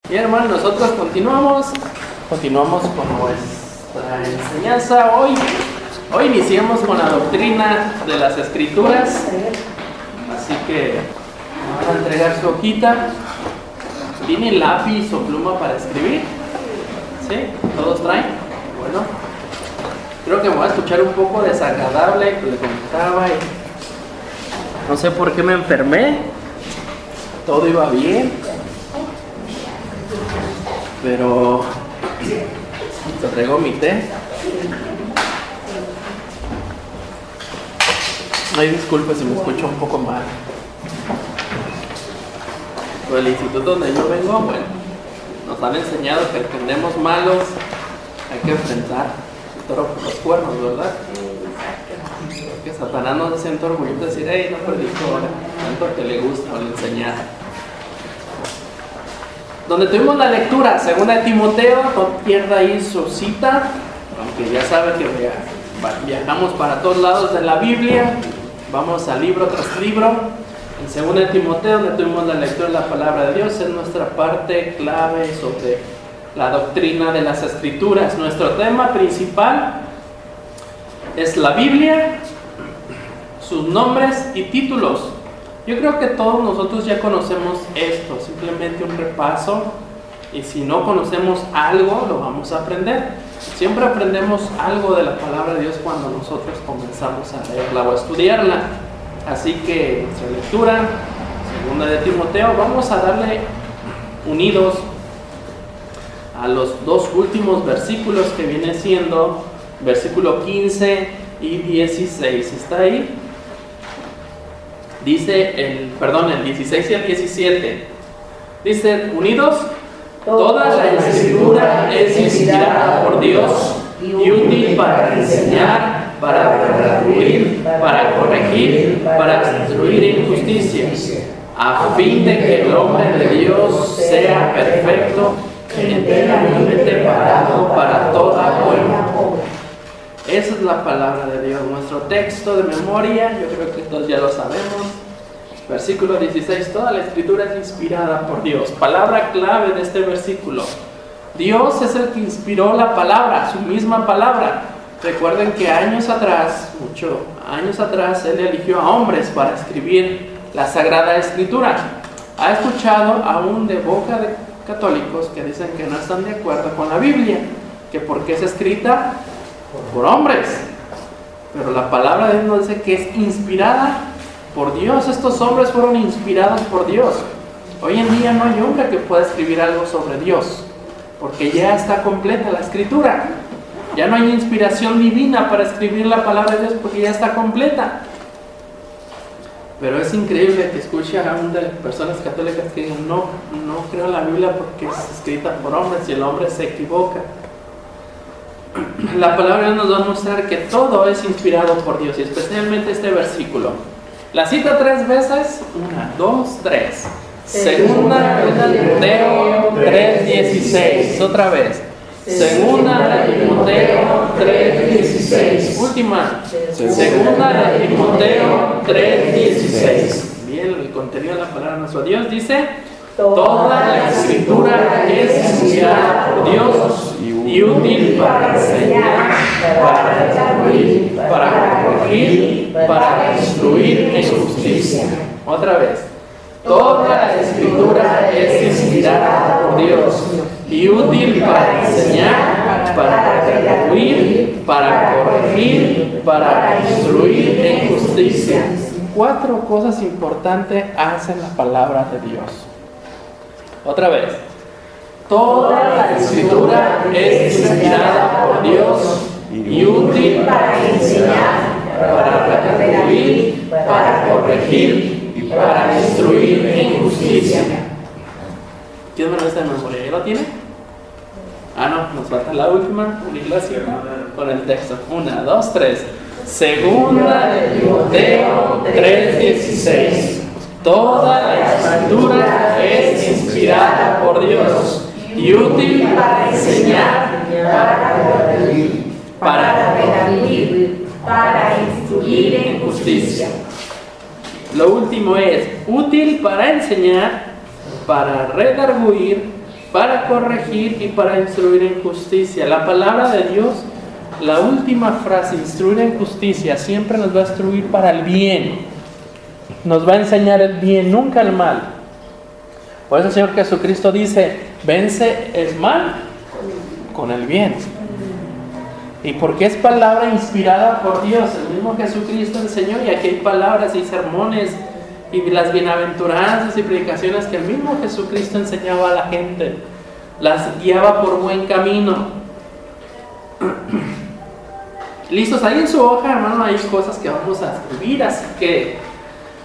Bien, hermano, nosotros continuamos con nuestra enseñanza. Hoy iniciamos con la doctrina de las Escrituras, así que vamos a entregar su hojita. ¿Tiene lápiz o pluma para escribir? ¿Sí? ¿Todos traen? Bueno, creo que me voy a escuchar un poco desagradable, que le comentaba, y no sé por qué me enfermé. Todo iba bien, pero te traigo mi té. Ay, disculpe si me escucho un poco mal. Por el instituto donde yo vengo, bueno, nos han enseñado que entendemos malos, hay que enfrentar el toro por los cuernos, ¿verdad? Que Satanás no se siente orgulloso de decir, hey, no predico ahora, tanto que le gusta o le enseñar. Donde tuvimos la lectura, segunda de Timoteo, no pierda ahí su cita, aunque ya sabe que viajamos para todos lados de la Biblia, vamos a libro tras libro. En segunda de Timoteo, donde tuvimos la lectura de la palabra de Dios, es nuestra parte clave sobre la doctrina de las Escrituras. Nuestro tema principal es la Biblia, sus nombres y títulos. Yo creo que todos nosotros ya conocemos esto, simplemente un repaso, y si no conocemos algo, lo vamos a aprender. Siempre aprendemos algo de la palabra de Dios cuando nosotros comenzamos a leerla o a estudiarla. Así que nuestra lectura, segunda de Timoteo, vamos a darle unidos a los dos últimos versículos que viene siendo versículo 15 y 16. ¿Está ahí? Dice el 16 y el 17. Dice, unidos, toda la Escritura es inspirada por Dios y útil para enseñar, para redarguir, para corregir, para instruir en justicia, a fin de que el hombre de Dios sea perfecto, enteramente preparado para toda buena obra. Esa es la palabra de Dios, nuestro texto de memoria. Yo creo que todos ya lo sabemos. Versículo 16, toda la Escritura es inspirada por Dios. Palabra clave de este versículo: Dios es el que inspiró la palabra, su misma palabra. Recuerden que años atrás, muchos años atrás, Él eligió a hombres para escribir la Sagrada Escritura. Ha escuchado aún de boca de católicos que dicen que no están de acuerdo con la Biblia, que porque es escrita por hombres, pero la palabra de Dios nos dice que es inspirada por Dios. Estos hombres fueron inspirados por Dios. Hoy en día no hay hombre que pueda escribir algo sobre Dios, porque ya está completa la Escritura. Ya no hay inspiración divina para escribir la palabra de Dios, porque ya está completa. Pero es increíble que escuche aún de personas católicas que digan, no creo en la Biblia porque es escrita por hombres y el hombre se equivoca. La palabra nos va a mostrar que todo es inspirado por Dios, y especialmente este versículo. La cita 3 veces, 1, 2, 3. Segunda de Timoteo 3:16. Otra vez. Segunda de Timoteo 3:16. Última. Segunda de Timoteo 3:16. Bien, el contenido de la palabra de nuestro Dios dice: toda la Escritura es inspirada por Dios y útil para enseñar, para redarguir, para corregir, para instruir en justicia. Otra vez. Toda la Escritura es inspirada por Dios y útil para enseñar, para redarguir, para corregir, para instruir en justicia. 4 cosas importantes hacen la palabra de Dios. Otra vez. Toda la Escritura es inspirada por Dios y útil para enseñar, para redarguir, para corregir y para instruir en justicia. ¿Quién me lo está de memoria? ¿Ya lo tiene? No, nos falta la última, unirla así con el texto. 1, 2, 3. Segunda de Timoteo 3:16. Toda la Escritura es inspirada por Dios y útil para enseñar, para redarguir, para instruir en justicia. Lo último es útil para enseñar, para redarguir, para corregir y para instruir en justicia. La palabra de Dios, la última frase, instruir en justicia, siempre nos va a instruir para el bien. Nos va a enseñar el bien, nunca el mal. Por eso el Señor Jesucristo dice, vence el mal con el bien. Y porque es palabra inspirada por Dios, el mismo Jesucristo enseñó, y aquí hay palabras y sermones y las bienaventuranzas y predicaciones que el mismo Jesucristo enseñaba a la gente, las guiaba por buen camino. ¿Listos? Ahí en su hoja, hermano, hay cosas que vamos a escribir, así que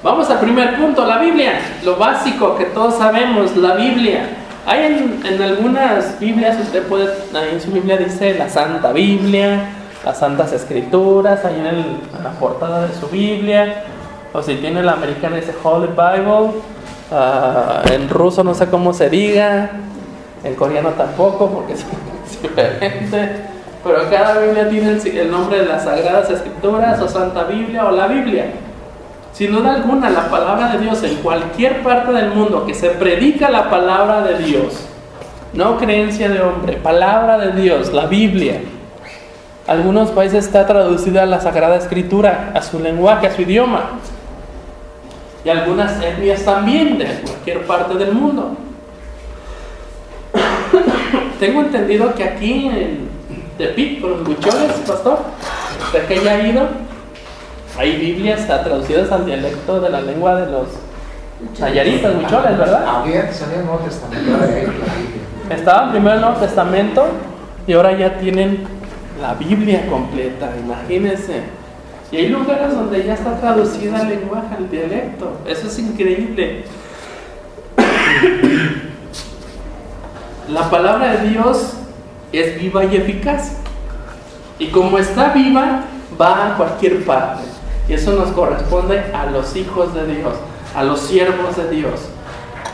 vamos al primer punto, la Biblia, lo básico que todos sabemos, la Biblia. Hay en algunas Biblias, usted puede, ahí en su Biblia dice la Santa Biblia, las Santas Escrituras, ahí en la portada de su Biblia, o si tiene la americana dice Holy Bible, en ruso no sé cómo se diga, en coreano tampoco porque es diferente, pero cada Biblia tiene el nombre de las Sagradas Escrituras, o Santa Biblia, o la Biblia. Sin duda alguna, la palabra de Dios en cualquier parte del mundo que se predica la palabra de Dios, no creencia de hombre, palabra de Dios, la Biblia. Algunos países está traducida la Sagrada Escritura a su lenguaje, a su idioma. Y algunas etnias también de cualquier parte del mundo. Tengo entendido que aquí en Tepic, con los huicholes, pastor, usted que ya ha ido, hay Biblias traducidas al dialecto de la lengua de los nayaritas, huicholes, ¿verdad? Salía el Nuevo Testamento de ahí, la Biblia. Estaba primero el Nuevo Testamento y ahora ya tienen la Biblia completa, imagínense. Y hay lugares donde ya está traducida el lenguaje, el dialecto. Eso es increíble. La palabra de Dios es viva y eficaz. Y como está viva, va a cualquier parte. Y eso nos corresponde a los hijos de Dios, a los siervos de Dios.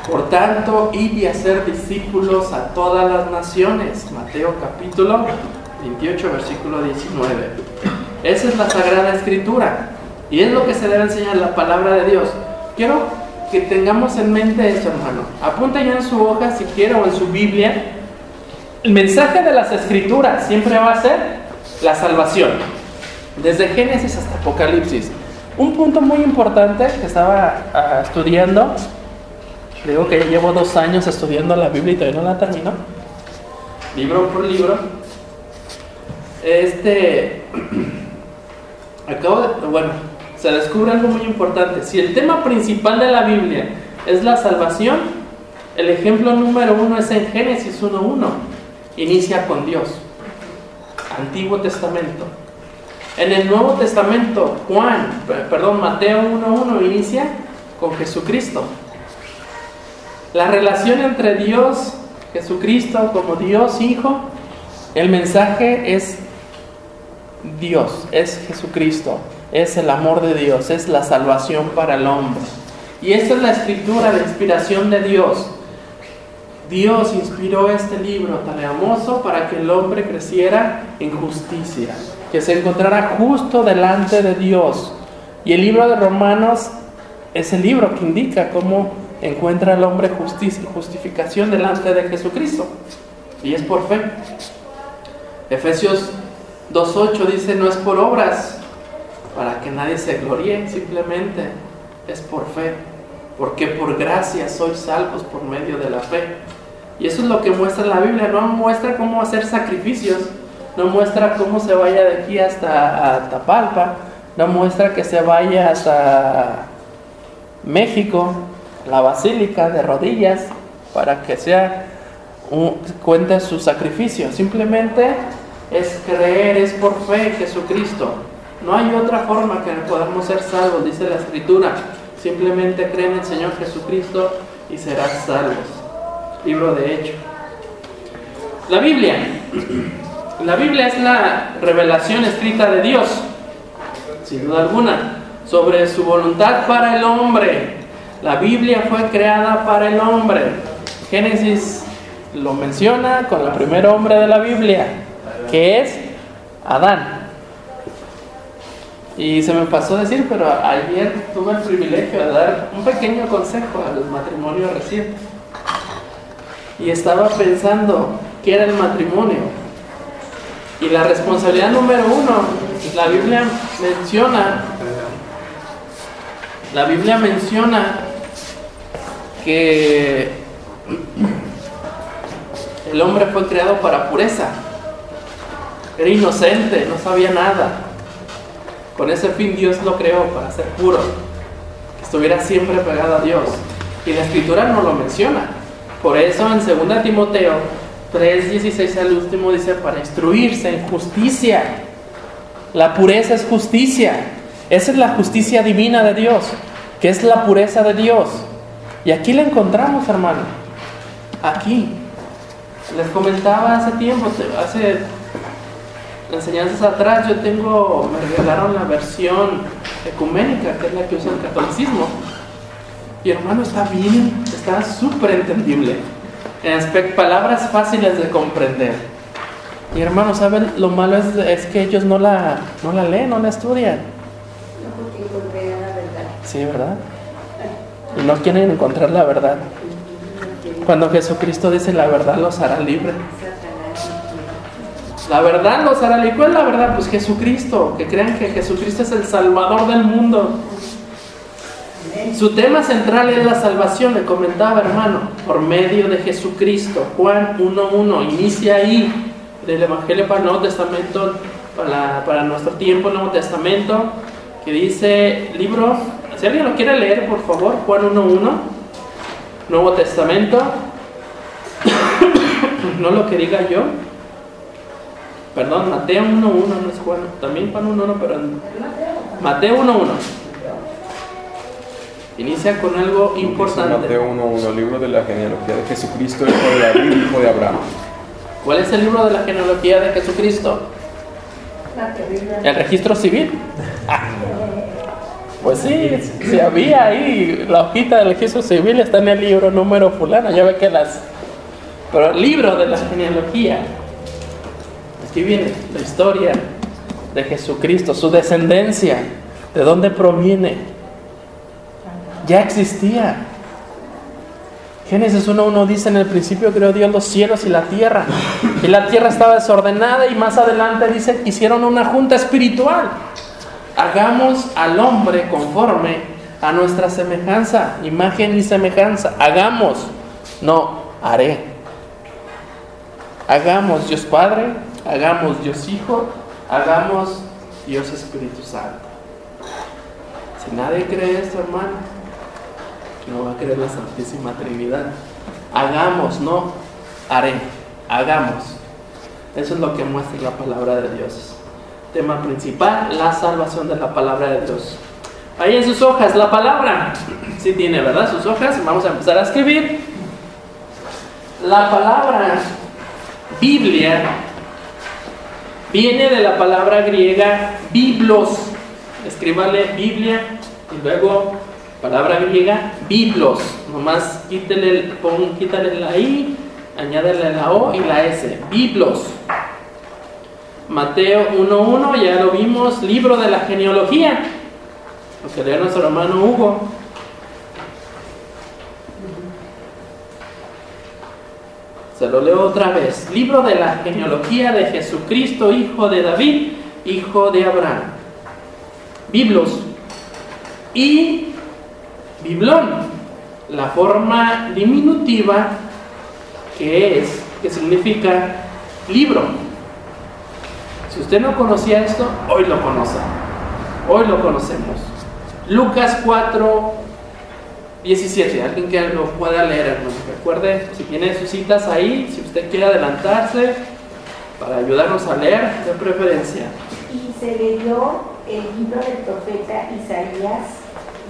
Por tanto, id y hacer discípulos a todas las naciones. Mateo capítulo 28, versículo 19. Esa es la Sagrada Escritura. Y es lo que se debe enseñar, la palabra de Dios. Quiero que tengamos en mente esto, hermano. Apunta ya en su hoja, si quiere, o en su Biblia. El mensaje de las Escrituras siempre va a ser la salvación. Desde Génesis hasta Apocalipsis. Un punto muy importante que estaba estudiando, digo que ya llevo 2 años estudiando la Biblia y todavía no la termino, libro por libro. Se descubre algo muy importante. Si el tema principal de la Biblia es la salvación, el ejemplo número 1 es en Génesis 1:1. Inicia con Dios. Antiguo Testamento. En el Nuevo Testamento, Mateo 1:1 inicia con Jesucristo. La relación entre Dios, Jesucristo como Dios Hijo, el mensaje es Dios, es Jesucristo, es el amor de Dios, es la salvación para el hombre. Y esta es la escritura, la inspiración de Dios. Dios inspiró este libro tan hermoso para que el hombre creciera en justicia, que se encontrara justo delante de Dios. Y el libro de Romanos es el libro que indica cómo encuentra el hombre justificación delante de Jesucristo. Y es por fe. Efesios 2:8 dice, no es por obras, para que nadie se gloríe, simplemente es por fe. Porque por gracia sois salvos por medio de la fe. Y eso es lo que muestra la Biblia. No muestra cómo hacer sacrificios, no muestra cómo se vaya de aquí hasta Tapalpa, no muestra que se vaya hasta México, la basílica de rodillas, para que cuente su sacrificio. Simplemente es creer, es por fe en Jesucristo. No hay otra forma que podamos ser salvos, dice la Escritura. Simplemente cree en el Señor Jesucristo y serás salvos. Libro de Hechos. La Biblia. La Biblia es la revelación escrita de Dios, sin duda alguna, sobre su voluntad para el hombre. La Biblia fue creada para el hombre. Génesis lo menciona con el primer hombre de la Biblia, que es Adán. Y se me pasó a decir, pero ayer tuve el privilegio de dar un pequeño consejo a los matrimonios recientes. y estaba pensando qué era el matrimonio. Y la responsabilidad número 1, la Biblia menciona que el hombre fue creado para pureza. Era inocente, no sabía nada. Con ese fin Dios lo creó, para ser puro, que estuviera siempre pegado a Dios. Y la Escritura no lo menciona. Por eso en 2 Timoteo 3:16 al último dice: para instruirse en justicia. La pureza es justicia. Esa es la justicia divina de Dios, que es la pureza de Dios. Y aquí la encontramos, hermano. Aquí. Les comentaba hace tiempo, hace enseñanzas atrás, me regalaron la versión ecuménica, que es la que usa el catolicismo. Y hermano, está súper entendible. En palabras fáciles de comprender. Y hermano, ¿saben? Lo malo es que ellos no la leen, no la estudian. No, porque encontrarán la verdad. Sí, ¿verdad? Y no quieren encontrar la verdad. Cuando Jesucristo dice: la verdad los hará libres. La verdad los hará libres. ¿Cuál es la verdad? Pues Jesucristo. Que crean que Jesucristo es el Salvador del mundo. Su tema central es la salvación, le comentaba, hermano, por medio de Jesucristo. Juan 1:1, inicia ahí del Evangelio para el Nuevo Testamento, para nuestro tiempo, el Nuevo Testamento, que dice, libro, si alguien lo quiere leer, por favor, Juan 1:1, Nuevo Testamento, no lo que diga yo, perdón, Mateo 1:1, no es Juan, también Juan 1:1, pero Mateo 1:1. Inicia con algo importante. Mateo 1:1, libro de la genealogía de Jesucristo, hijo de David, hijo de Abraham. ¿Cuál es el libro de la genealogía de Jesucristo? ¿El registro civil? Pues sí, si había ahí la hojita del registro civil, está en el libro número fulano, ya ve que pero el libro de la genealogía, aquí viene la historia de Jesucristo, su descendencia, de dónde proviene. Ya existía. Génesis 1:1 dice: en el principio creó Dios los cielos y la tierra. Y la tierra estaba desordenada, y más adelante dice que hicieron una junta espiritual. Hagamos al hombre conforme a nuestra semejanza, imagen y semejanza. Hagamos, no haré. Hagamos Dios Padre, hagamos Dios Hijo, hagamos Dios Espíritu Santo. Si nadie cree esto, hermano, no va a creer la Santísima Trinidad. Hagamos, no haré. Hagamos. Eso es lo que muestra la palabra de Dios. Tema principal: la salvación de la palabra de Dios. Ahí en sus hojas, la palabra. Sí tiene, ¿verdad? Sus hojas. Vamos a empezar a escribir. La palabra Biblia viene de la palabra griega biblos. Escríbale Biblia y luego palabra griega biblos. Nomás quítale la I, añádele la O y la S. Biblos. Mateo 1:1, ya lo vimos. Libro de la genealogía, lo que lee nuestro hermano Hugo. Se lo leo otra vez. Libro de la genealogía de Jesucristo, hijo de David, hijo de Abraham. Biblos. Y biblón, la forma diminutiva que significa libro. Si usted no conocía esto, hoy lo conoce. Hoy lo conocemos. Lucas 4:17. Alguien que lo pueda leer, hermano. Recuerde, si tiene sus citas ahí, si usted quiere adelantarse para ayudarnos a leer, de preferencia. Y se leyó el libro del profeta Isaías,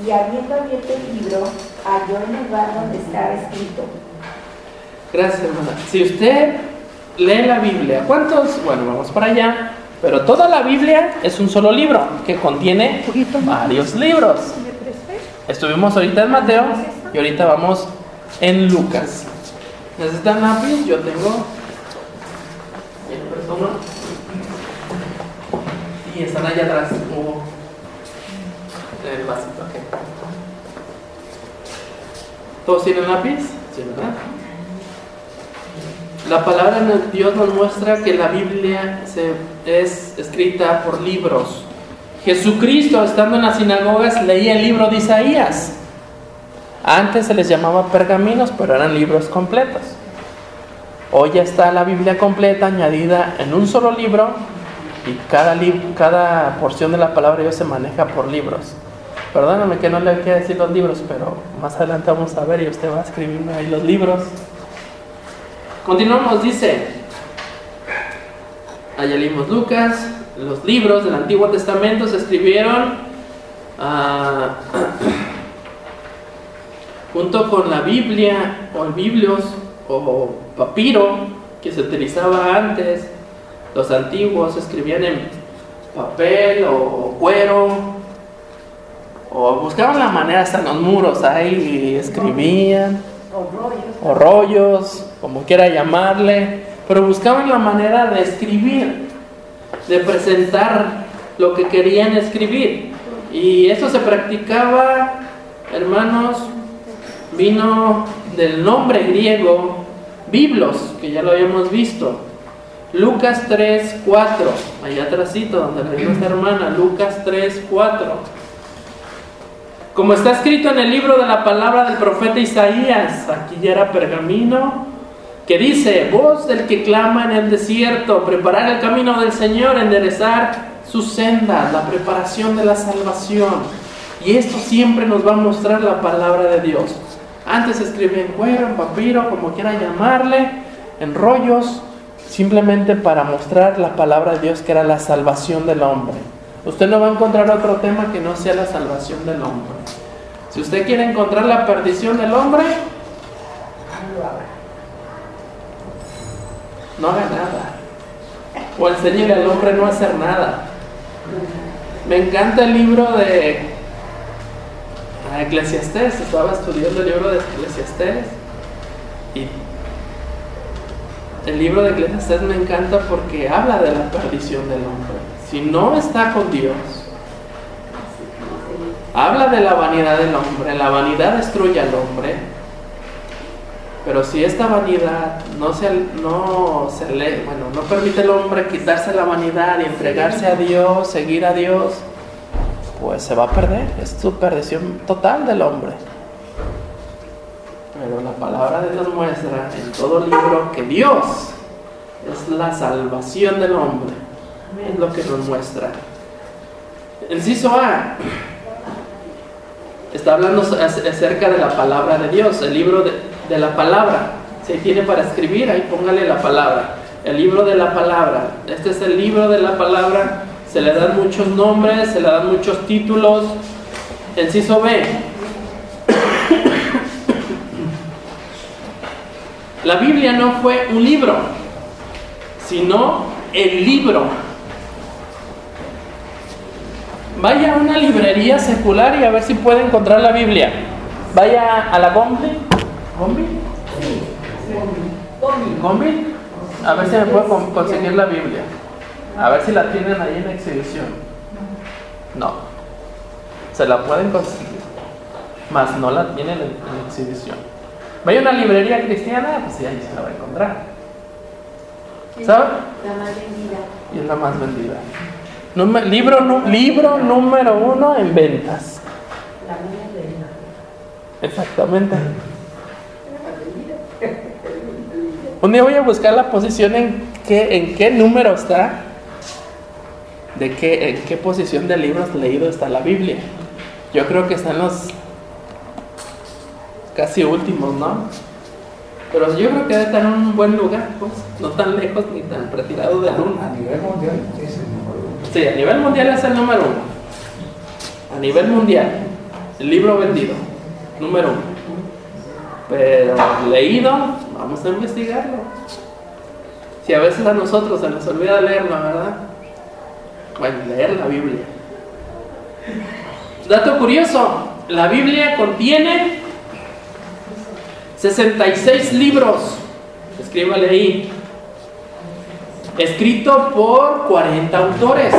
y habiendo abierto el libro, halló el lugar donde estaba escrito. Gracias, hermana. Si usted lee la Biblia, ¿cuántos? Bueno, vamos para allá. Pero toda la Biblia es un solo libro que contiene varios libros. Estuvimos ahorita en Mateo y ahorita vamos en Lucas. ¿Necesitan lápiz? Yo tengo. Y están allá atrás. El vasito, ok. ¿Todos tienen lápiz? Sí, ¿verdad? La palabra de Dios nos muestra que la Biblia es escrita por libros. Jesucristo, estando en las sinagogas, leía el libro de Isaías. Antes se les llamaba pergaminos, pero eran libros completos. Hoy ya está la Biblia completa añadida en un solo libro, y cada porción de la palabra de Dios se maneja por libros. Perdóname que no le quiera decir los libros, pero más adelante vamos a ver y usted va a escribirme ahí los libros. Continuamos, dice, allá leímos Lucas, los libros del Antiguo Testamento se escribieron junto con la Biblia, o el biblios, o papiro, que se utilizaba antes. Los antiguos escribían en papel o cuero, o buscaban la manera, hasta en los muros ahí escribían, o rollos, como quiera llamarle, pero buscaban la manera de escribir, de presentar lo que querían escribir. Y eso se practicaba, hermanos, vino del nombre griego biblos, que ya lo habíamos visto. Lucas 3:4, allá atrásito donde le dijo esta hermana, Lucas 3:4. Como está escrito en el libro de la palabra del profeta Isaías, aquí ya era pergamino, que dice: voz del que clama en el desierto, preparar el camino del Señor, enderezar sus sendas, la preparación de la salvación. Y esto siempre nos va a mostrar la palabra de Dios. Antes se escribía en cuero, en papiro, como quiera llamarle, en rollos, simplemente para mostrar la palabra de Dios, que era la salvación del hombre. Usted no va a encontrar otro tema que no sea la salvación del hombre. Si usted quiere encontrar la perdición del hombre, no haga nada, o enséñele al hombre no hacer nada. Me encanta el libro de Eclesiastés. Estaba estudiando el libro de Eclesiastés, y el libro de Eclesiastés me encanta porque habla de la perdición del hombre. Si no está con Dios, habla de la vanidad del hombre. La vanidad destruye al hombre, pero si esta vanidad no permite al hombre quitarse la vanidad y entregarse a Dios, seguir a Dios, pues se va a perder. Es su perdición total del hombre. Pero la palabra de Dios muestra en todo libro que Dios es la salvación del hombre. Es lo que nos muestra. Inciso A está hablando acerca de la palabra de Dios, el libro de la palabra. Si tiene para escribir, ahí póngale la palabra. El libro de la palabra. Este es el libro de la palabra. Se le dan muchos nombres, se le dan muchos títulos. Inciso B. La Biblia no fue un libro, sino el libro. Vaya a una librería secular y a ver si puede encontrar la Biblia. Vaya a la Gombi. ¿Gombi? ¿Gombi? A ver si me puede conseguir la Biblia. A ver si la tienen ahí en exhibición. No. Se la pueden conseguir, mas no la tienen en exhibición. Vaya a una librería cristiana, pues sí, ahí se la va a encontrar. ¿Sabe? La más vendida. Y es la más vendida. Libro número 1 en ventas. La más vendida. Exactamente. Un día voy a buscar la posición en qué número está, en qué posición de libros leídos está la Biblia. Yo creo que está en los casi últimos, ¿no? Pero yo creo que debe estar en un buen lugar, pues, no tan lejos ni tan retirado de uno. A nivel mundial es el número 1. Sí, a nivel mundial es el número 1. A nivel mundial, el libro vendido, número 1. Pero leído, vamos a investigarlo. Si a veces a nosotros se nos olvida leerlo, ¿verdad? Bueno, leer la Biblia. Dato curioso, la Biblia contiene 66 libros. Escríbale ahí. Escrito por 40 autores,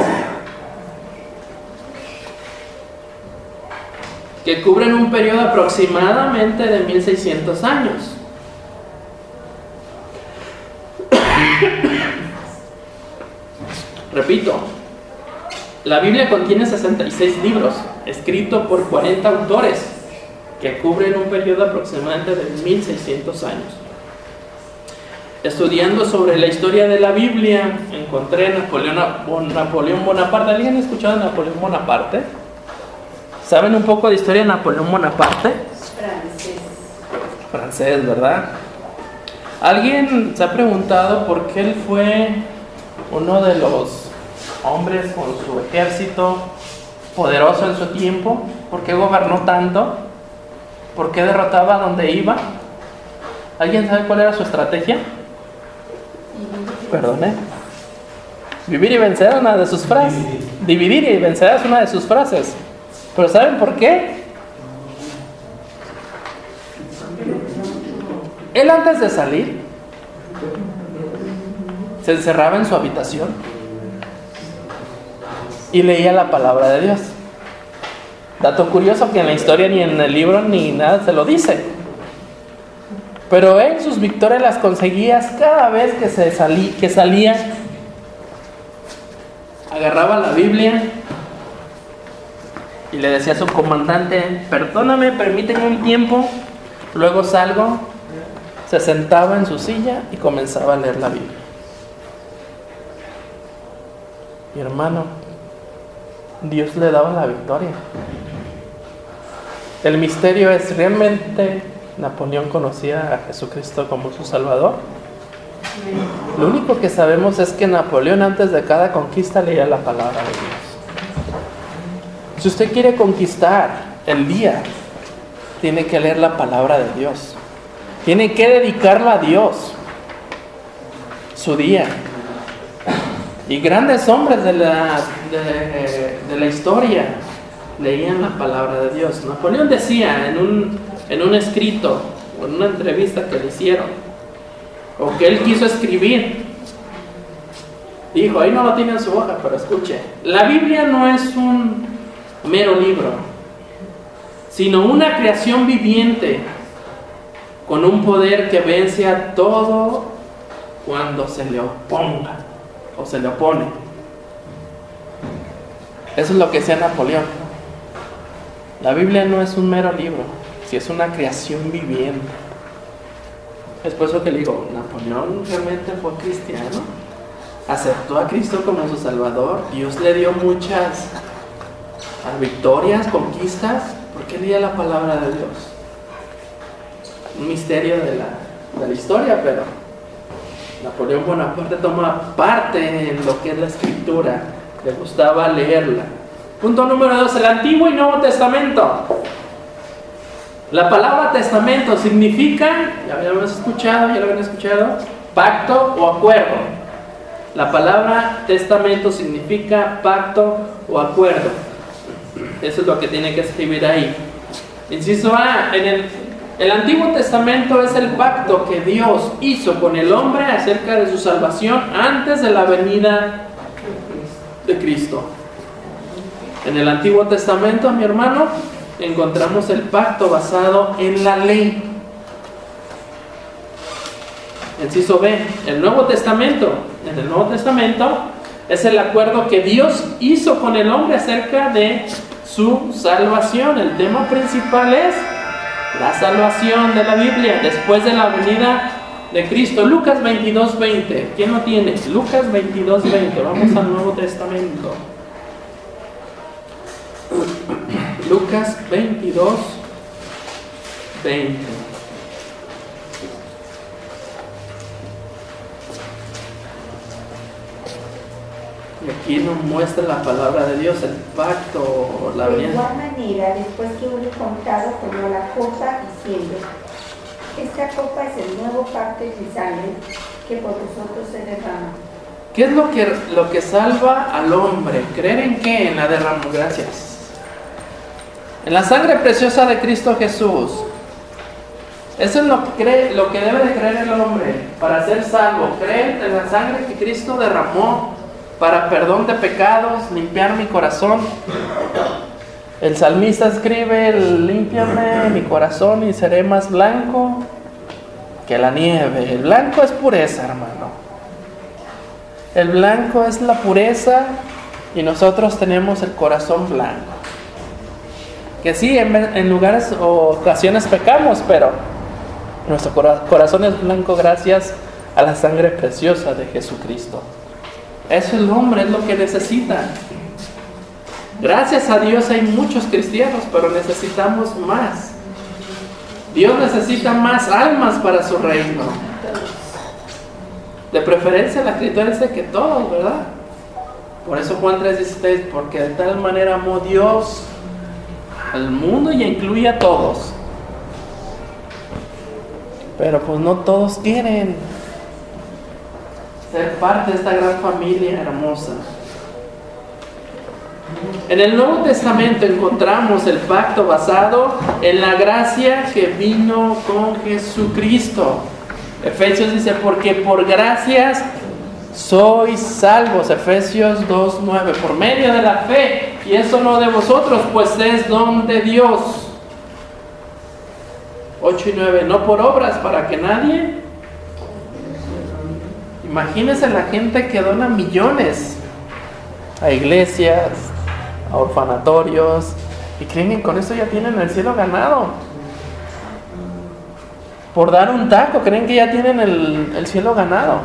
que cubren un periodo aproximadamente de 1600 años. Repito, la Biblia contiene 66 libros, escritos por 40 autores, que cubren un periodo aproximadamente de 1600 años. Estudiando sobre la historia de la Biblia, encontré Napoleón Bonaparte. ¿Alguien ha escuchado de Napoleón Bonaparte? ¿Saben un poco de historia de Napoleón Bonaparte? Francés, ¿verdad? ¿Alguien se ha preguntado por qué él fue uno de los hombres con su ejército poderoso en su tiempo? ¿Por qué gobernó tanto? ¿Por qué derrotaba a donde iba? ¿Alguien sabe cuál era su estrategia? Perdone. Vivir y vencer es una de sus frases. Dividir y vencer es una de sus frases. ¿Pero saben por qué? Él, antes de salir, se encerraba en su habitación y leía la palabra de Dios. Dato curioso que en la historia ni en el libro ni nada se lo dice. Pero él sus victorias las conseguía cada vez que salía. Agarraba la Biblia y le decía a su comandante: perdóname, permíteme un tiempo. Luego salgo. Se sentaba en su silla y comenzaba a leer la Biblia. Mi hermano, Dios le daba la victoria. El misterio es: ¿realmente Napoleón conocía a Jesucristo como su Salvador? Lo único que sabemos es que Napoleón, antes de cada conquista, leía la palabra de Dios. Si usted quiere conquistar el día, tiene que leer la palabra de Dios. Tiene que dedicarlo a Dios, su día. Y grandes hombres de la historia leían la palabra de Dios. Napoleón decía en un escrito o en una entrevista que le hicieron, o que él quiso escribir, dijo, ahí no lo tiene en su hoja, pero escuche: la Biblia no es un mero libro, sino una creación viviente con un poder que vence a todo cuando se le oponga o se le opone. Eso es lo que decía Napoleón. La Biblia no es un mero libro, si es una creación viviente. Es por eso que le digo, Napoleón realmente fue cristiano, aceptó a Cristo como su Salvador. Dios le dio muchas victorias, conquistas, porque leía la palabra de Dios. Un misterio de la historia, pero Napoleón Bonaparte toma parte en lo que es la escritura, le gustaba leerla. Punto número 2, el Antiguo y Nuevo Testamento. La palabra testamento significa, ya lo habían escuchado, pacto o acuerdo. La palabra testamento significa pacto o acuerdo. Eso es lo que tiene que escribir ahí. Inciso A, el Antiguo Testamento es el pacto que Dios hizo con el hombre acerca de su salvación antes de la venida de Cristo. En el Antiguo Testamento, mi hermano, encontramos el pacto basado en la ley. Inciso B, en el Nuevo Testamento es el acuerdo que Dios hizo con el hombre acerca de su salvación. El tema principal es la salvación de la Biblia después de la venida de Cristo. Lucas 22:20. ¿Quién lo tiene? Lucas 22:20. Vamos al Nuevo Testamento. Lucas 22:20. Y aquí nos muestra la palabra de Dios, el pacto, la venida. De igual manera, después que hubo contado, tomó la copa diciendo: esta copa es el nuevo pacto de mi sangre que por vosotros se derrama. ¿Qué es lo que salva al hombre? ¿Creer en qué? En la derrama. Gracias. En la sangre preciosa de Cristo Jesús. Eso es lo que debe de creer el hombre para ser salvo. Creer en la sangre que Cristo derramó para perdón de pecados, limpiar mi corazón. El salmista escribe: límpiame mi corazón y seré más blanco que la nieve. El blanco es pureza, hermano. El blanco es la pureza y nosotros tenemos el corazón blanco. Que sí, en lugares o ocasiones pecamos, pero nuestro corazón es blanco gracias a la sangre preciosa de Jesucristo. Eso el hombre es lo que necesita. Gracias a Dios hay muchos cristianos, pero necesitamos más. Dios necesita más almas para su reino. De preferencia la Escritura dice que todos, ¿verdad? Por eso Juan 3:16, porque de tal manera amó Dios al mundo y incluye a todos. Pero pues no todos quieren ser parte de esta gran familia hermosa. En el Nuevo Testamento encontramos el pacto basado en la gracia que vino con Jesucristo. Efesios dice, porque por gracias sois salvos. Efesios 2:9, por medio de la fe, y eso no de vosotros, pues es don de Dios. 8:9, no por obras para que nadie. Imagínense la gente que dona millones a iglesias, a orfanatorios, y creen que con eso ya tienen el cielo ganado. Por dar un taco, creen que ya tienen el cielo ganado.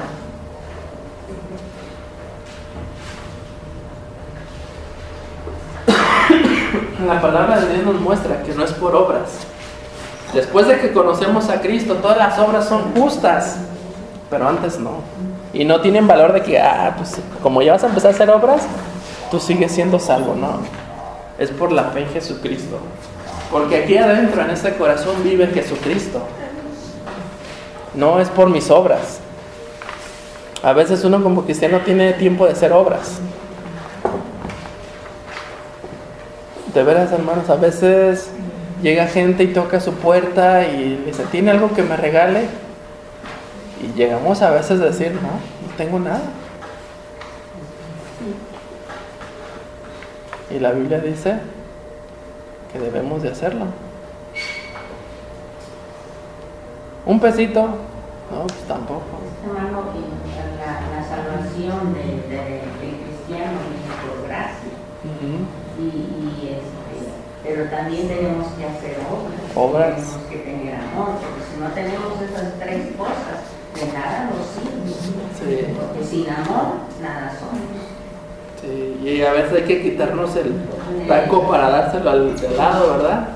La palabra de Dios nos muestra que no es por obras. Después de que conocemos a Cristo, todas las obras son justas, pero antes no. Y no tienen valor de que, pues como ya vas a empezar a hacer obras, tú sigues siendo salvo, no. Es por la fe en Jesucristo. Porque aquí adentro, en este corazón, vive Jesucristo. No es por mis obras. A veces uno como cristiano tiene tiempo de hacer obras. De veras, hermanos, a veces llega gente y toca su puerta y dice, ¿tiene algo que me regale? Y llegamos a veces a decir, no tengo nada. Y la Biblia dice que debemos de hacerlo. ¿Un pesito? No, pues tampoco. Hermano, la salvación del cristiano viene por gracia. Pero también tenemos que hacer obras. Tenemos que tener amor, porque si no tenemos esas tres cosas, de nada nos sirve. Sí. Porque sin amor, nada somos. Sí, y a veces hay que quitarnos el taco para dárselo al de lado, ¿verdad?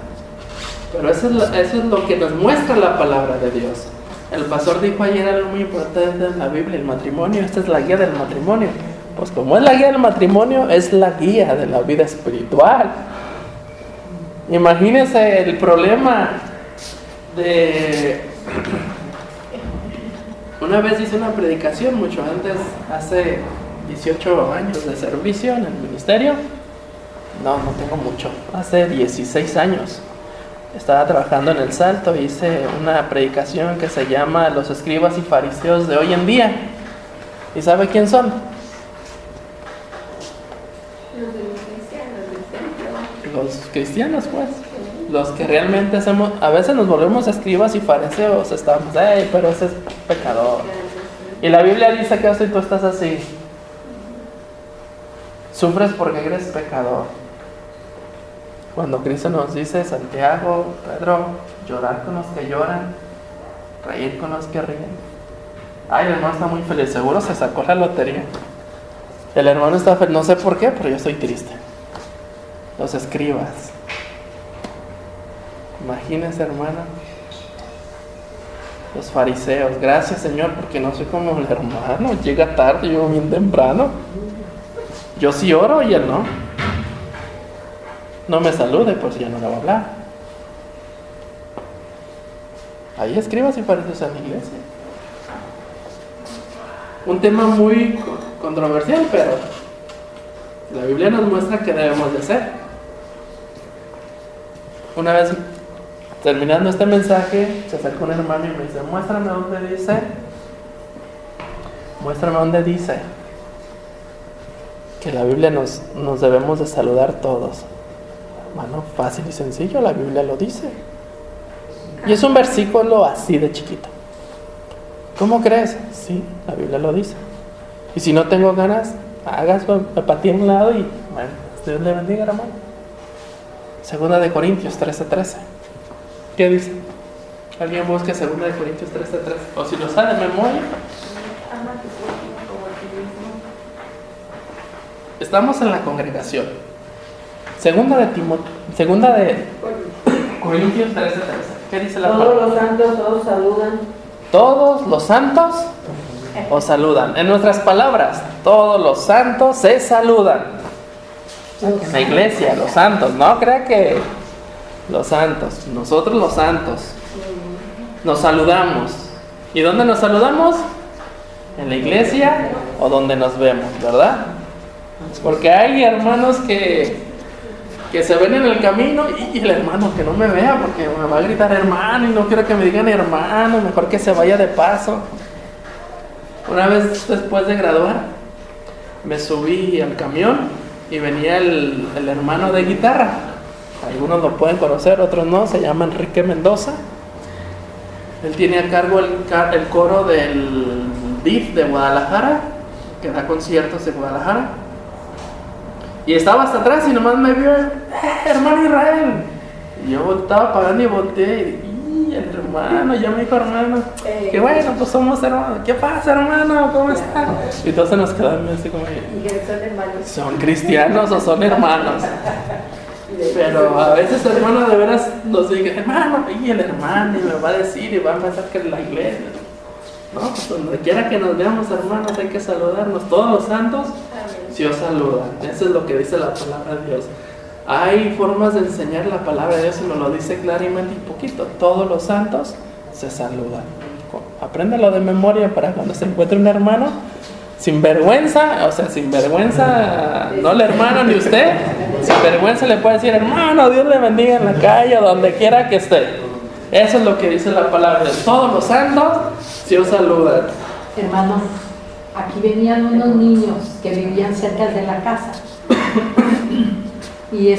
Pero eso es lo que nos muestra la palabra de Dios. El pastor dijo ayer algo muy importante en la Biblia, el matrimonio. Esta es la guía del matrimonio. Pues como es la guía del matrimonio, es la guía de la vida espiritual. Imagínense el problema de... Una vez hice una predicación mucho antes, hace 18 años de servicio en el ministerio. No tengo mucho, hace 16 años. Estaba trabajando en El Salto y hice una predicación que se llama Los escribas y fariseos de hoy en día. ¿Y sabe quién son? Los cristianos, pues. Los que realmente hacemos, a veces nos volvemos escribas y fariseos, estamos, pero ese es pecador. Y la Biblia dice que si tú estás así, sufres porque eres pecador. Cuando Cristo nos dice, Santiago, Pedro, llorar con los que lloran, reír con los que ríen. Ay, el hermano está muy feliz, seguro se sacó la lotería. El hermano está feliz, no sé por qué, pero yo estoy triste. Los escribas. Imagínense, hermana. Los fariseos, gracias Señor, porque no soy como el hermano, llega tarde, yo bien temprano. Yo sí oro y él no. No me salude, pues ya no le voy a hablar. Hay escribas y fariseos en la iglesia. Un tema muy controversial, pero la Biblia nos muestra que debemos de ser. Una vez terminando este mensaje, se acercó un hermano y me dice, muéstrame dónde dice que la Biblia nos debemos de saludar todos. Hermano, fácil y sencillo, la Biblia lo dice. Y es un versículo así de chiquito. ¿Cómo crees? Sí, la Biblia lo dice. Y si no tengo ganas, hágase para ti a un lado y bueno, Dios le bendiga, hermano. Segunda de Corintios 13:13. ¿Qué dice? Alguien busque Segunda de Corintios 13:13. O si lo sabe de memoria. Ama a tu prójimo como a ti mismo. Estamos en la congregación. Segunda de Corintios 13:13. ¿Qué dice la palabra? Todos los santos os saludan. Todos los santos os saludan. En nuestras palabras, todos los santos se saludan. En la iglesia, los santos, no crea que los santos, nosotros los santos nos saludamos. ¿Y dónde nos saludamos? En la iglesia o donde nos vemos, ¿verdad? Porque hay hermanos que se ven en el camino y el hermano que no me vea porque me va a gritar hermano y no quiero que me digan hermano, mejor que se vaya de paso. Una vez después de graduar me subí al camión y venía el hermano de guitarra. Algunos lo pueden conocer, otros no. Se llama Enrique Mendoza. Él tiene a cargo el coro del DIF de Guadalajara, que da conciertos de Guadalajara. Y estaba hasta atrás y nomás me vio, hermano Israel. Y yo estaba pagando y volteé y el hermano, ya me dijo hermano. Que bueno, pues somos hermanos. ¿Qué pasa, hermano? ¿Cómo está? Y todos se nos quedaron así como, ¿son cristianos o son hermanos? Pero a veces hermano de veras nos dice, hermano, y el hermano y me va a decir y va a pensar que es la iglesia. No, pues donde quiera que nos veamos, hermanos, hay que saludarnos. Todos los santos si os saludan. Eso es lo que dice la palabra de Dios. Hay formas de enseñar la palabra de Dios y nos lo dice claramente un poquito. Todos los santos se saludan. Apréndalo de memoria para cuando se encuentre un hermano sin vergüenza, o sea, sin vergüenza, no el hermano ni usted, sin vergüenza le puede decir, hermano, Dios le bendiga en la calle o donde quiera que esté. Eso es lo que dice la palabra de Dios. Todos los santos si os saludan. Hermano, aquí venían unos niños que vivían cerca de la casa y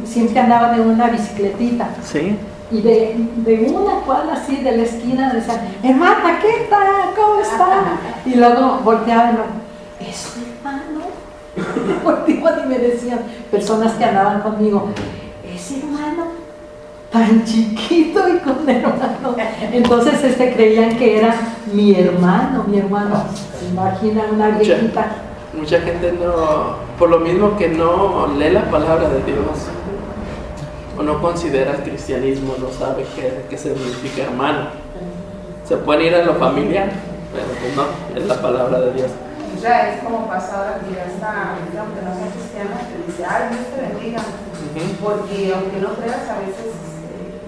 siempre andaban en una bicicletita. Sí. Y de una cuadra así de la esquina decían, hermana, ¿qué tal? ¿Cómo está? Y luego volteaban, ¿es su hermano? Volteaban y me decían, personas que andaban conmigo, ¿es hermano? Tan chiquito y con hermano. Entonces creían que era mi hermano. ¿Se imagina una viejita? Mucha gente no, por lo mismo que no lee la palabra de Dios o no considera el cristianismo, no sabe qué significa hermano. Se puede ir a lo familiar, pero pues no, es la palabra de Dios. Ya es como pasada que ya está, aunque no sea cristiana, te dice, ay, Dios te bendiga. Porque aunque no creas, a veces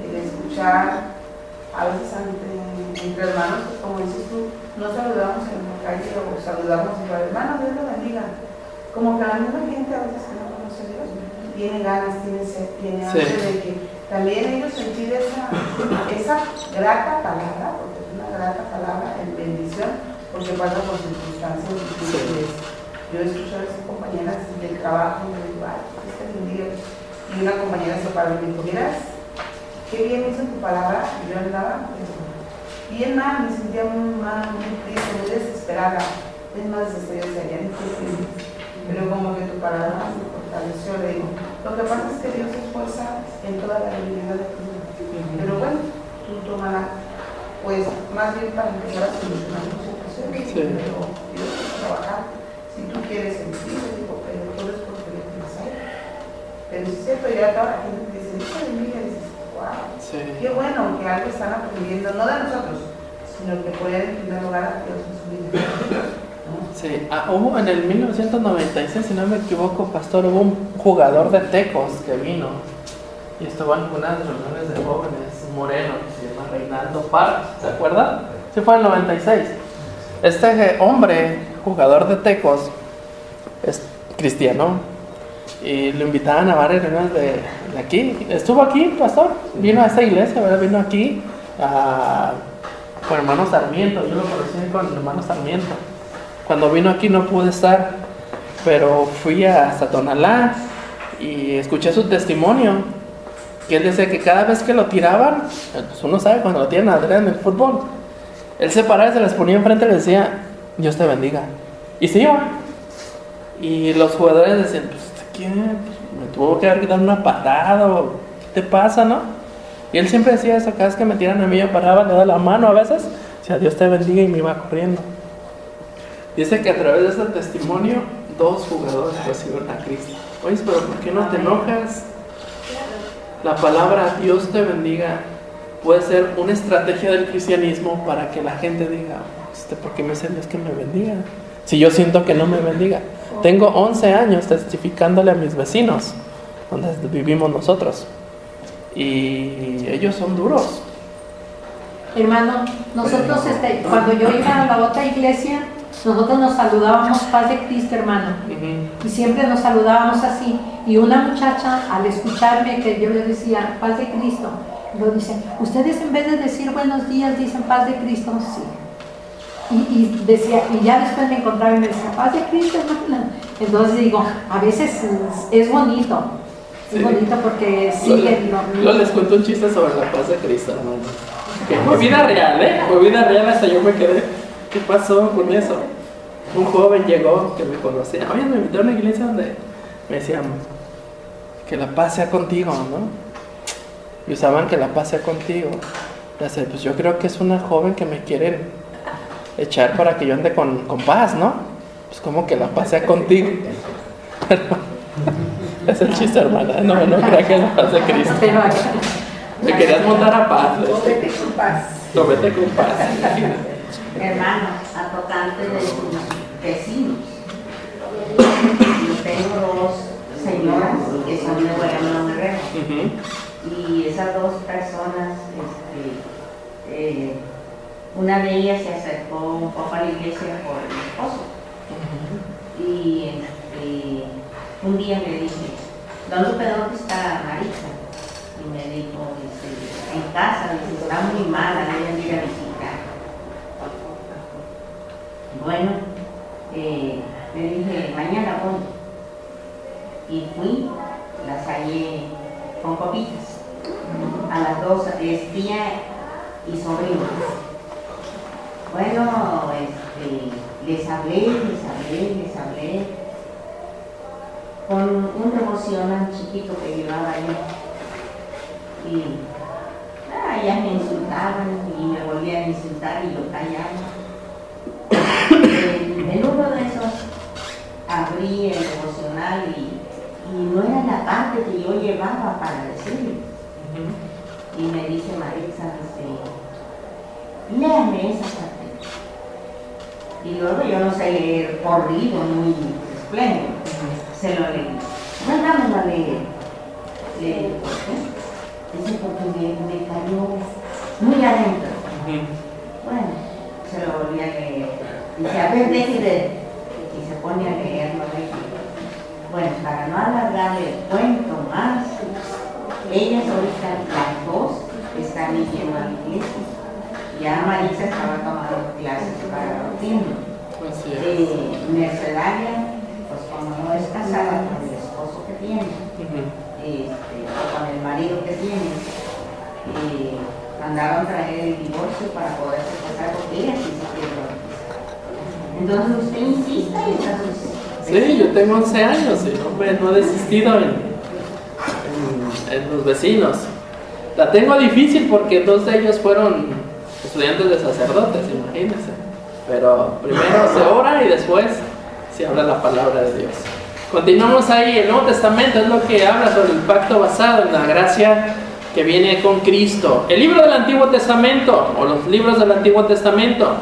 el escuchar, a veces entre hermanos, pues como dices tú, no saludamos en la calle o saludamos y hermano, Dios te bendiga. Como que la misma gente a veces que no conoce a Dios, tiene ganas, tiene sed, tiene hambre de que también ellos sentir esa grata palabra, porque es una grata palabra en bendición, porque pasa por circunstancias difíciles. Yo he escuchado a esas compañeras del trabajo, y digo, ay, este bendiga. Y una compañera se paró y me dijo, miras, qué bien hizo tu palabra, y yo andaba bien mal, me sentía muy mal, muy triste, muy desesperada. Es más, estoy allá en pero como que tu palabra me fortaleció, le digo, lo que pasa es que Dios se esfuerza en toda la debilidad de tu vida. Pero bueno, tú tómala, pues más bien para empezar a solucionar tu situación, pero Dios va a trabajar. Si tú quieres sentir, digo, pero todo es porque le tienes a él. Pero es cierto, ya toda la gente te dice, Dios de mí, y dices, wow, qué bueno que algo están aprendiendo, no de nosotros, sino que pueden en primer lugar a Dios en su vida. Sí, hubo en el 1996, si no me equivoco, pastor, hubo un jugador de Tecos que vino y estuvo en unas reuniones de jóvenes morenos que se llama Reinaldo Park, ¿se acuerdan? Sí, fue en el 96. Este hombre, jugador de Tecos, es cristiano y lo invitaban a varias reuniones de aquí. Estuvo aquí, pastor, vino a esta iglesia, ¿verdad? Vino aquí con hermano Sarmiento, yo lo conocí con hermano Sarmiento. Cuando vino aquí no pude estar, pero fui hasta Tonalá y escuché su testimonio. Que él decía que cada vez que lo tiraban, pues uno sabe cuando lo tiran a Adrián en el fútbol, él se paraba y se les ponía enfrente y le decía, Dios te bendiga. Y se iba. Y los jugadores decían, pues, ¿qué? Me tuvo que dar una patada, o ¿qué te pasa, no? Y él siempre decía eso, cada vez que me tiran a mí, yo paraba, le daba la mano a veces, decía, Dios te bendiga, y me iba corriendo. Dice que a través de este testimonio, 2 jugadores recibieron a Cristo. Oye, pero ¿por qué no te enojas? La palabra Dios te bendiga puede ser una estrategia del cristianismo para que la gente diga, ¿por qué me dice Dios que me bendiga? Si yo siento que no me bendiga. Tengo 11 años testificándole a mis vecinos, donde vivimos nosotros. Y ellos son duros. Hermano, nosotros cuando yo iba a la otra iglesia, nosotros nos saludábamos paz de Cristo, hermano. Y siempre nos saludábamos así. Y una muchacha, al escucharme que yo le decía paz de Cristo, lo dicen, ustedes en vez de decir buenos días dicen paz de Cristo, sí. Y decía, y ya después me encontraba y me decía paz de Cristo, hermana. Entonces digo, a veces es bonito. Es Sí. bonito porque sigue. Yo les cuento un chiste sobre la paz de Cristo, hermano. Que fue vida real, ¿eh? Fue vida real, hasta yo me quedé. ¿Qué pasó con eso? Un joven llegó que me conocía. Oye, me invitó a una iglesia donde me decían que la paz sea contigo, ¿no? Y usaban que la paz sea contigo. Y así, pues yo creo que es una joven que me quieren echar para que yo ande con paz, ¿no? Pues como que la paz sea contigo. Es el chiste, hermana. No crea que es la paz de Cristo. Me querías montar a paz. Vete con paz. No, vete con paz. Imagínate. Hermano, a tocante de sus vecinos. Yo tengo 2 señoras que son de Guayama Guerrero. Y esas 2 personas, una de ellas se acercó un poco a la iglesia por el esposo. Y un día le dije, Don Lupe, ¿dónde está Marisa? Y me dijo, en casa, dice, está muy mala, ella me ir a visitar. Bueno, le dije, mañana voy. Y fui, las hallé con copitas. A las 2, es tía y sobrino. Bueno, les hablé con un devocional chiquito que llevaba yo. Y ellas me insultaban y me volvían a insultar y yo callaba. En uno de esos abrí el devocional y no era la parte que yo llevaba para decirle. Y me dice Marisa, léame esa parte. Y luego yo no sé leer corrido, muy espléndido. Se lo leí. No, dámelo a leer. Le digo, ¿por qué? Dice, porque me cayó muy adentro. Bueno, se lo volví a leer. Dice, a ver, déjeme. Y se pone a leerlo. Bueno, para no alargarle el cuento más, ellas ahorita, las 2, están yendo a la iglesia. Ya Marisa estaba tomando clases para bautismo. Mercedaria, pues como no es casada con el esposo que tiene, o con el marido que tiene, mandaron traer el divorcio para poderse casar porque ella sí se quiere bautizar. Entonces usted insiste y está sus... Sí, yo tengo 11 años y no he desistido en los vecinos. La tengo difícil porque 2 de ellos fueron estudiantes de sacerdotes, imagínense. Pero primero se ora y después se habla la palabra de Dios. Continuamos ahí. El Nuevo Testamento es lo que habla sobre el pacto basado en la gracia que viene con Cristo. El libro del Antiguo Testamento, o los libros del Antiguo Testamento.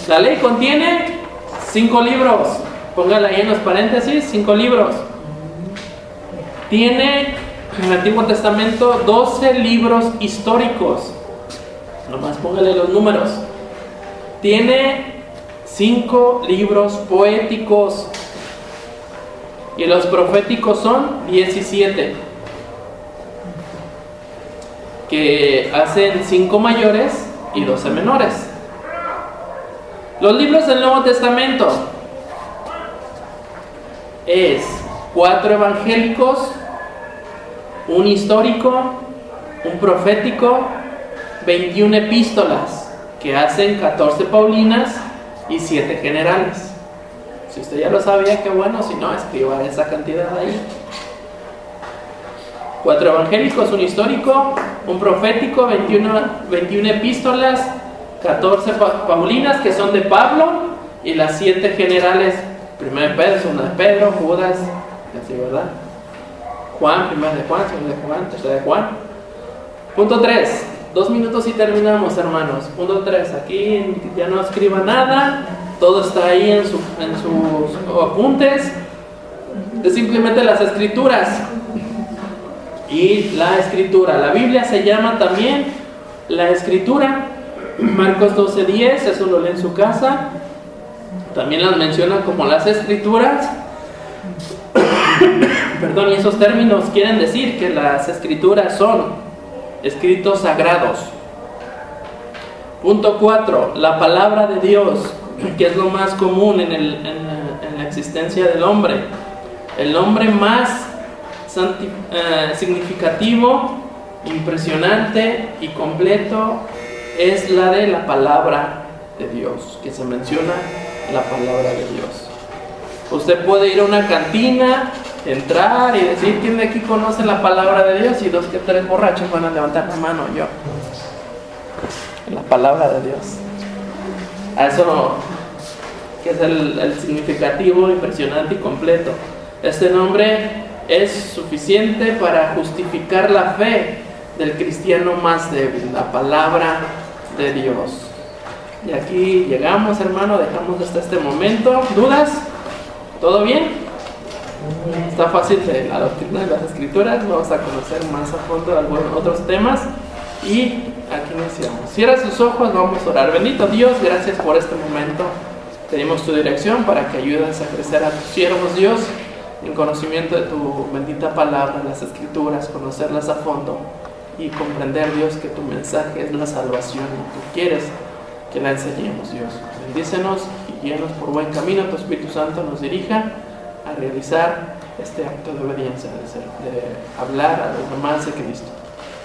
La ley contiene 5 libros. Póngala ahí en los paréntesis, 5 libros. Tiene en el Antiguo Testamento 12 libros históricos. Nomás póngale los números. Tiene 5 libros poéticos. Y los proféticos son 17. Que hacen 5 mayores y 12 menores. Los libros del Nuevo Testamento es 4 evangélicos, un histórico, un profético, 21 epístolas, que hacen 14 paulinas y 7 generales. Si usted ya lo sabía, qué bueno, si no, escriba esa cantidad ahí. 4 evangélicos, un histórico, un profético, 21 epístolas, 14 paulinas que son de Pablo, y las 7 generales, 1 de Pedro, 2 de Pedro, Judas, así, ¿verdad? Juan, 1 de Juan, 2 de Juan, 3 de Juan. Punto 3, 2 minutos y terminamos, hermanos. Punto 3, aquí ya no escriba nada, todo está ahí en sus apuntes. Es simplemente las escrituras. Y la escritura, la Biblia se llama también la escritura. Marcos 12:10, eso lo lee en su casa. También las menciona como las escrituras. Perdón, y esos términos quieren decir que las escrituras son escritos sagrados. Punto 4, la palabra de Dios, que es lo más común en la existencia del hombre. El nombre más significativo, impresionante y completo es la de la palabra de Dios, que se menciona la palabra de Dios. Usted puede ir a una cantina, entrar y decir: ¿quién de aquí conoce la palabra de Dios? Y 2 que 3 borrachos van a levantar la mano. Yo, la palabra de Dios. A eso que es el significativo, impresionante y completo. Este nombre es suficiente para justificar la fe del cristiano más débil, la palabra de Dios. Y aquí llegamos, hermano, dejamos hasta este momento. ¿Dudas? ¿Todo bien? Está fácil de la doctrina de las escrituras. Vamos a conocer más a fondo algunos otros temas. Y aquí iniciamos. Cierra sus ojos, vamos a orar. Bendito Dios, gracias por este momento. Pedimos tu dirección para que ayudes a crecer a tus siervos, Dios, en conocimiento de tu bendita palabra, las escrituras, conocerlas a fondo y comprender, Dios, que tu mensaje es la salvación y tú quieres que la enseñemos, Dios. Bendícenos y guíanos por buen camino. Tu Espíritu Santo nos dirija a realizar este acto de obediencia, de hablar a los demás de Cristo.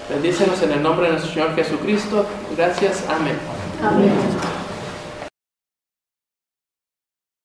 Bendícenos en el nombre de nuestro Señor Jesucristo. Gracias. Amén. Amén.